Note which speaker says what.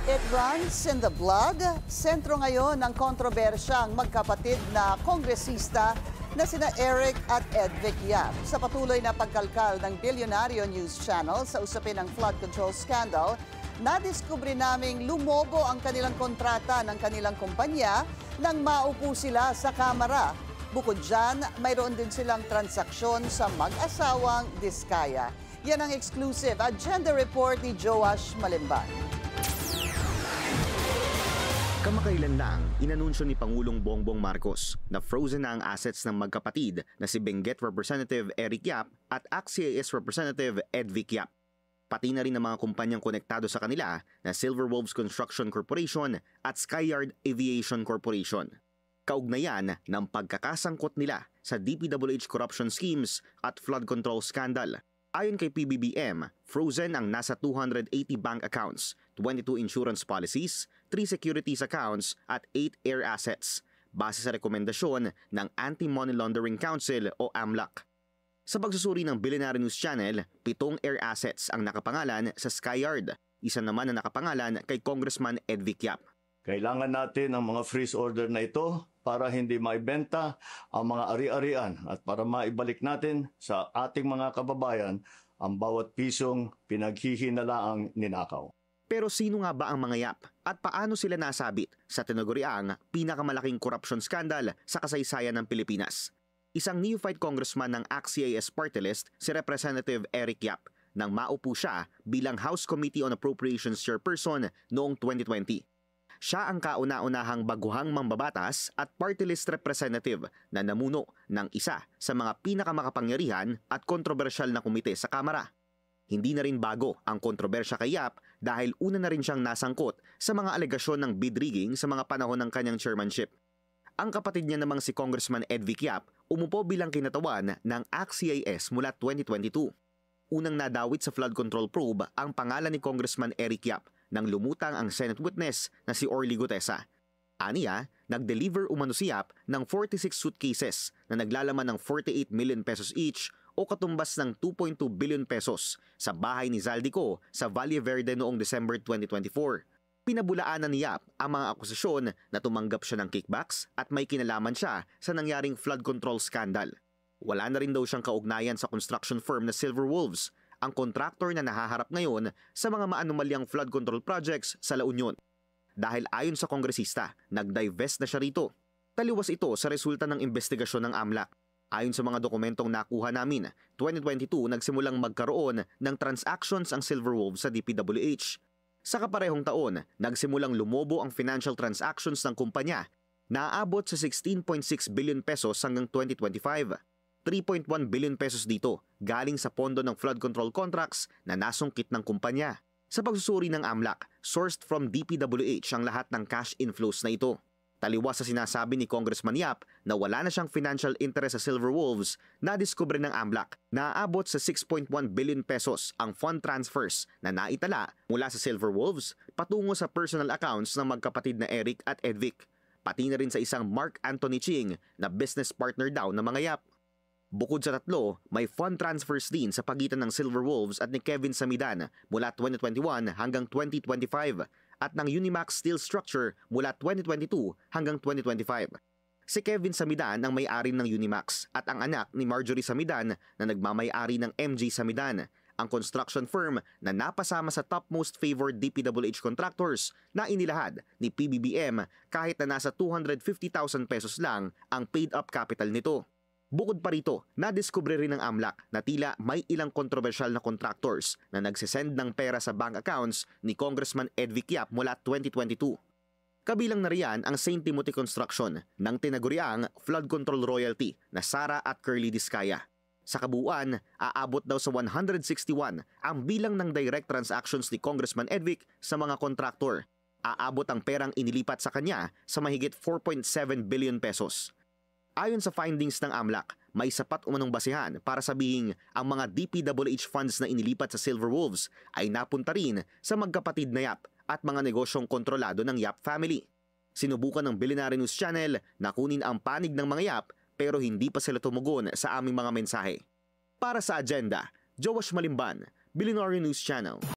Speaker 1: It runs in the blood. Sentro ngayon ng kontrobersya ang magkapatid na kongresista na sina Eric at Edvic Yap. Sa patuloy na pagkalkal ng Bilyonaryo News Channel sa usapin ng flood control scandal, nadiskubre naming lumobo ang kanilang kontrata ng kanilang kumpanya nang maupo sila sa kamera. Bukod dyan, mayroon din silang transaksyon sa mag-asawang Diskaya. Yan ang exclusive agenda report ni Joash Malimban.
Speaker 2: Kamakailan lang, inanunsyo ni Pangulong Bongbong Marcos na frozen na ang assets ng magkapatid na si Benguet Representative Eric Yap at ACT-CIS Representative Edvic Yap. Pati na rin ang mga kumpanyang konektado sa kanila na Silver Wolves Construction Corporation at Skyyard Aviation Corporation. Kaugnayan ng pagkakasangkot nila sa DPWH corruption schemes at flood control scandal. Ayon kay PBBM, frozen ang nasa 280 bank accounts, 22 insurance policies, 3 securities accounts at 8 air assets, base sa rekomendasyon ng Anti-Money Laundering Council o AMLAC. Sa pagsusuri ng Bilyonaryo News Channel, 7 air assets ang nakapangalan sa Skyyard, isa naman na nakapangalan kay Congressman Edvic Yap.
Speaker 3: Kailangan natin ang mga freeze order na ito para hindi maibenta ang mga ari-arian at para maibalik natin sa ating mga kababayan ang bawat pisong pinaghihinalaang ninakaw.
Speaker 2: Pero sino nga ba ang mga Yap at paano sila nasabit sa tinaguriang pinakamalaking corruption scandal sa kasaysayan ng Pilipinas? Isang neophyte congressman ng ACT-CIS party list, si Representative Eric Yap, nang maupo siya bilang House Committee on Appropriations Chairperson noong 2020. Siya ang kauna-unahang baguhang mambabatas at party list representative na namuno ng isa sa mga pinakamakapangyarihan at kontrobersyal na komite sa Kamara. Hindi na rin bago ang kontrobersya kay Yap dahil una na rin siyang nasangkot sa mga alegasyon ng bid rigging sa mga panahon ng kanyang chairmanship. Ang kapatid niya namang si Congressman Edvic Yap umupo bilang kinatawan ng ACT-CIS mula 2022. Unang nadawit sa flood control probe ang pangalan ni Congressman Eric Yap nang lumutang ang Senate witness na si Orly Gutesa. Aniya, nag-deliver umano si Yap ng 46 suitcases na naglalaman ng 48 million pesos each o katumbas ng 2.2 billion pesos sa bahay ni Zaldico sa Valle Verde noong December 2024. Pinabulaanan ni Yap ang mga akusasyon na tumanggap siya ng kickbacks at may kinalaman siya sa nangyaring flood control scandal. Wala na rin daw siyang kaugnayan sa construction firm na Silver Wolves, ang kontraktor na nahaharap ngayon sa mga maanumalyang flood control projects sa La Union. Dahil ayon sa kongresista, nag-divest na siya rito. Taliwas ito sa resulta ng investigasyon ng AMLAC. Ayon sa mga dokumentong nakuha namin, 2022 nagsimulang magkaroon ng transactions ang Silver Wolves sa DPWH. Sa kaparehong taon, nagsimulang lumobo ang financial transactions ng kumpanya na aabot sa 16.6 billion pesos hanggang 2025. 3.1 billion pesos dito galing sa pondo ng flood control contracts na nasungkit ng kumpanya. Sa pagsusuri ng AMLAC, sourced from DPWH ang lahat ng cash inflows na ito. Taliwas sa sinasabi ni Congressman Yap na wala na siyang financial interest sa Silver Wolves, nadiskubre ng AMLAC na aabot sa 6.1 billion pesos ang fund transfers na naitala mula sa Silver Wolves patungo sa personal accounts ng magkapatid na Eric at Edvic, pati na rin sa isang Mark Anthony Ching na business partner daw ng mga Yap. Bukod sa tatlo, may fund transfers din sa pagitan ng Silver Wolves at ni Kevin Samidan mula 2021 hanggang 2025 at ng Unimax Steel Structure mula 2022 hanggang 2025. Si Kevin Samidan ang may-ari ng Unimax at ang anak ni Marjorie Samidan na nagmamay-ari ng MG Samidan, ang construction firm na napasama sa topmost favored DPWH contractors na inilahad ni PBBM kahit na nasa 250,000 pesos lang ang paid-up capital nito. Bukod pa rito, nadiskubre rin ng AMLAC na tila may ilang kontrobersyal na contractors na nagsisend ng pera sa bank accounts ni Congressman Edvic Yap mula 2022. Kabilang na riyan ang St. Timothy Construction ng tinaguriang flood control royalty na Sara at Curly Diskaya. Sa kabuuan, aabot daw sa 161 ang bilang ng direct transactions ni Congressman Edvic sa mga kontraktor. Aabot ang perang inilipat sa kanya sa mahigit 4.7 billion pesos. Ayon sa findings ng AMLAC, may sapat umanong basihan para sabihing ang mga DPWH funds na inilipat sa Silver Wolves ay napunta rin sa magkapatid na Yap at mga negosyong kontrolado ng Yap family. Sinubukan ng Bilyonaryo News Channel na kunin ang panig ng mga Yap pero hindi pa sila tumugon sa aming mga mensahe. Para sa agenda, Joash Malimban, Bilyonaryo News Channel.